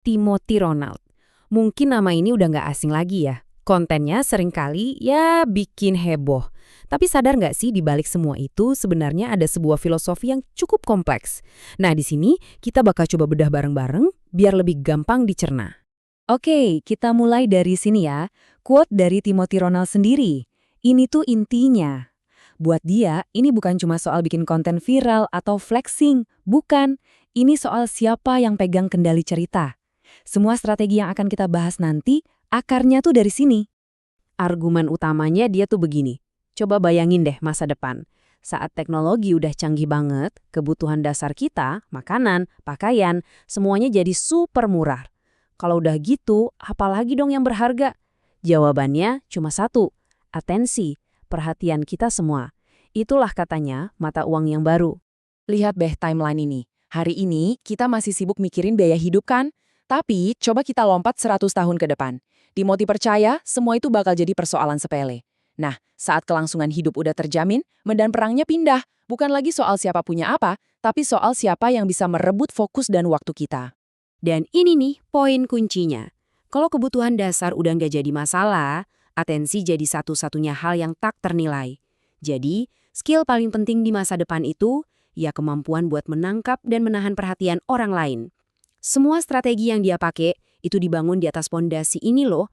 Timothy Ronald. Mungkin nama ini udah nggak asing lagi ya. Kontennya seringkali ya bikin heboh. Tapi sadar nggak sih di balik semua itu sebenarnya ada sebuah filosofi yang cukup kompleks. Nah di sini kita bakal coba bedah bareng-bareng biar lebih gampang dicerna. Oke, kita mulai dari sini ya. Quote dari Timothy Ronald sendiri. Ini tuh intinya. Buat dia, ini bukan cuma soal bikin konten viral atau flexing. Bukan. Ini soal siapa yang pegang kendali cerita. Semua strategi yang akan kita bahas nanti, akarnya tuh dari sini. Argumen utamanya dia tuh begini. Coba bayangin deh masa depan. Saat teknologi udah canggih banget, kebutuhan dasar kita, makanan, pakaian, semuanya jadi super murah. Kalau udah gitu, apalagi dong yang berharga? Jawabannya cuma satu, atensi, perhatian kita semua. Itulah katanya mata uang yang baru. Lihat deh timeline ini. Hari ini kita masih sibuk mikirin biaya hidup kan? Tapi coba kita lompat 100 tahun ke depan. Timothy percaya semua itu bakal jadi persoalan sepele. Nah, saat kelangsungan hidup udah terjamin, medan perangnya pindah. Bukan lagi soal siapa punya apa, tapi soal siapa yang bisa merebut fokus dan waktu kita. Dan ini nih poin kuncinya. Kalau kebutuhan dasar udah nggak jadi masalah, atensi jadi satu-satunya hal yang tak ternilai. Jadi, skill paling penting di masa depan itu, ya kemampuan buat menangkap dan menahan perhatian orang lain. Semua strategi yang dia pakai itu dibangun di atas pondasi ini loh.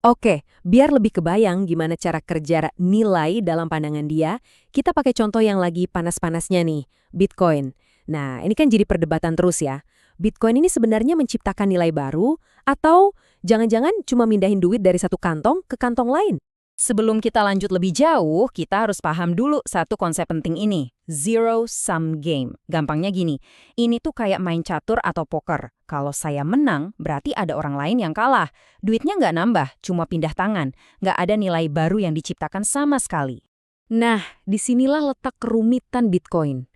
Oke, biar lebih kebayang gimana cara kerja nilai dalam pandangan dia, kita pakai contoh yang lagi panas-panasnya nih, Bitcoin. Nah, ini kan jadi perdebatan terus ya. Bitcoin ini sebenarnya menciptakan nilai baru atau jangan-jangan cuma mindahin duit dari satu kantong ke kantong lain? Sebelum kita lanjut lebih jauh, kita harus paham dulu satu konsep penting ini. Zero-sum game. Gampangnya gini, ini tuh kayak main catur atau poker. Kalau saya menang, berarti ada orang lain yang kalah. Duitnya nggak nambah, cuma pindah tangan. Nggak ada nilai baru yang diciptakan sama sekali. Nah, disinilah letak kerumitan Bitcoin.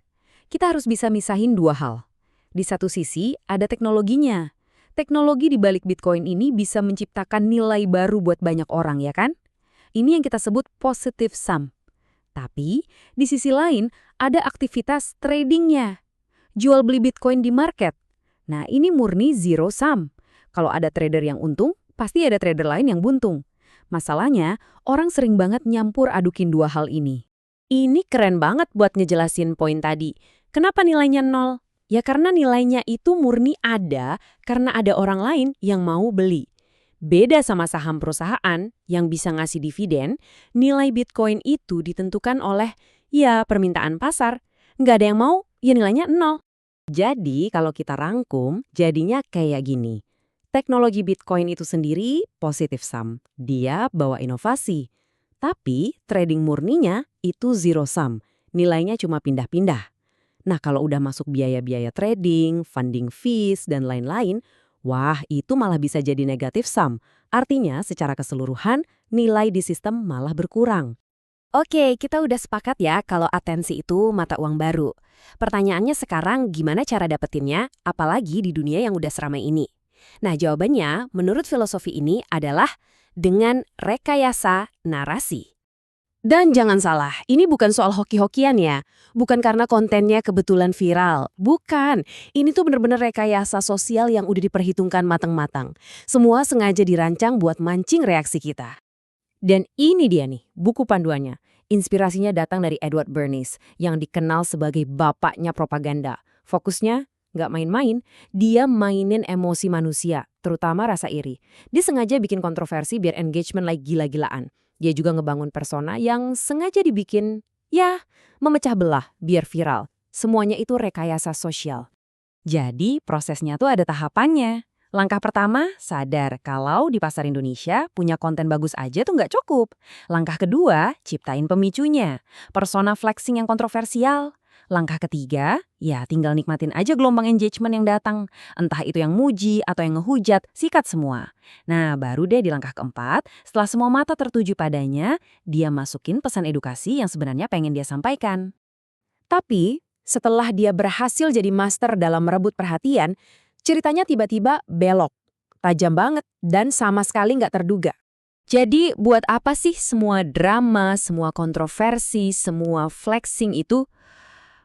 Kita harus bisa misahin dua hal. Di satu sisi, ada teknologinya. Teknologi di balik Bitcoin ini bisa menciptakan nilai baru buat banyak orang, ya kan? Ini yang kita sebut positive sum. Tapi, di sisi lain, ada aktivitas tradingnya. Jual beli Bitcoin di market. Nah, ini murni zero sum. Kalau ada trader yang untung, pasti ada trader lain yang buntung. Masalahnya, orang sering banget nyampur adukin dua hal ini. Ini keren banget buat ngejelasin poin tadi. Kenapa nilainya nol? Ya karena nilainya itu murni ada karena ada orang lain yang mau beli. Beda sama saham perusahaan yang bisa ngasih dividen, nilai Bitcoin itu ditentukan oleh, ya permintaan pasar. Nggak ada yang mau, ya nilainya nol. Jadi kalau kita rangkum, jadinya kayak gini. Teknologi Bitcoin itu sendiri positive sum. Dia bawa inovasi. Tapi trading murninya itu zero sum. Nilainya cuma pindah-pindah. Nah kalau udah masuk biaya-biaya trading, funding fees, dan lain-lain, wah, itu malah bisa jadi negatif sum. Artinya, secara keseluruhan, nilai di sistem malah berkurang. Oke, kita udah sepakat ya kalau atensi itu mata uang baru. Pertanyaannya sekarang gimana cara dapetinnya, apalagi di dunia yang udah seramai ini? Nah, jawabannya menurut filosofi ini adalah dengan rekayasa narasi. Dan jangan salah, ini bukan soal hoki-hokian ya. Bukan karena kontennya kebetulan viral. Bukan. Ini tuh bener-bener rekayasa sosial yang udah diperhitungkan matang-matang. Semua sengaja dirancang buat mancing reaksi kita. Dan ini dia nih, buku panduannya. Inspirasinya datang dari Edward Bernays, yang dikenal sebagai bapaknya propaganda. Fokusnya nggak main-main, dia mainin emosi manusia, terutama rasa iri. Dia sengaja bikin kontroversi biar engagement like gila-gilaan. Dia juga ngebangun persona yang sengaja dibikin, ya, memecah belah biar viral. Semuanya itu rekayasa sosial. Jadi prosesnya tuh ada tahapannya. Langkah pertama, sadar kalau di pasar Indonesia punya konten bagus aja tuh nggak cukup. Langkah kedua, ciptain pemicunya. Persona flexing yang kontroversial. Langkah ketiga, ya tinggal nikmatin aja gelombang engagement yang datang. Entah itu yang muji atau yang ngehujat, sikat semua. Nah, baru deh di langkah keempat, setelah semua mata tertuju padanya, dia masukin pesan edukasi yang sebenarnya pengen dia sampaikan. Tapi, setelah dia berhasil jadi master dalam merebut perhatian, ceritanya tiba-tiba belok. Tajam banget dan sama sekali nggak terduga. Jadi, buat apa sih semua drama, semua kontroversi, semua flexing itu?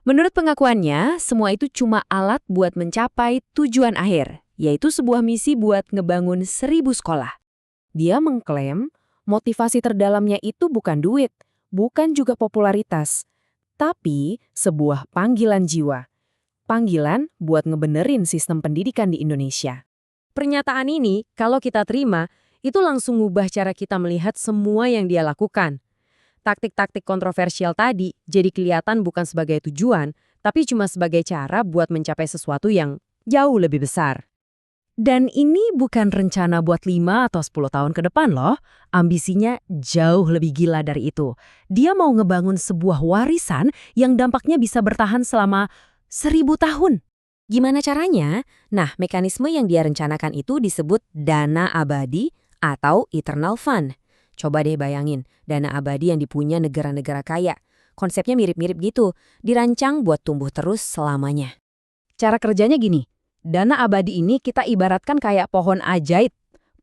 Menurut pengakuannya, semua itu cuma alat buat mencapai tujuan akhir, yaitu sebuah misi buat ngebangun 1.000 sekolah. Dia mengklaim motivasi terdalamnya itu bukan duit, bukan juga popularitas, tapi sebuah panggilan jiwa. Panggilan buat ngebenerin sistem pendidikan di Indonesia. Pernyataan ini, kalau kita terima, itu langsung ngubah cara kita melihat semua yang dia lakukan. Taktik-taktik kontroversial tadi jadi kelihatan bukan sebagai tujuan, tapi cuma sebagai cara buat mencapai sesuatu yang jauh lebih besar. Dan ini bukan rencana buat 5 atau 10 tahun ke depan loh. Ambisinya jauh lebih gila dari itu. Dia mau ngebangun sebuah warisan yang dampaknya bisa bertahan selama 1.000 tahun. Gimana caranya? Nah, mekanisme yang dia rencanakan itu disebut dana abadi atau eternal fund. Coba deh bayangin, dana abadi yang dipunya negara-negara kaya. Konsepnya mirip-mirip gitu, dirancang buat tumbuh terus selamanya. Cara kerjanya gini, dana abadi ini kita ibaratkan kayak pohon ajaib.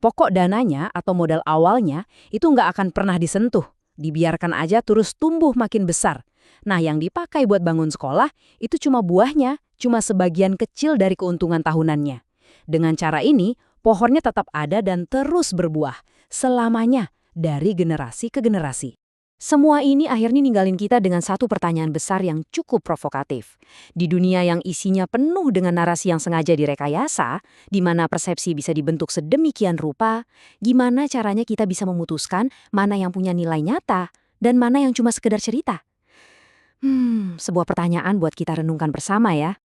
Pokok dananya atau modal awalnya itu nggak akan pernah disentuh. Dibiarkan aja terus tumbuh makin besar. Nah, yang dipakai buat bangun sekolah itu cuma buahnya, cuma sebagian kecil dari keuntungan tahunannya. Dengan cara ini, pohonnya tetap ada dan terus berbuah, selamanya, dari generasi ke generasi. Semua ini akhirnya ninggalin kita dengan satu pertanyaan besar yang cukup provokatif. Di dunia yang isinya penuh dengan narasi yang sengaja direkayasa, di mana persepsi bisa dibentuk sedemikian rupa, gimana caranya kita bisa memutuskan mana yang punya nilai nyata dan mana yang cuma sekedar cerita? Sebuah pertanyaan buat kita renungkan bersama ya.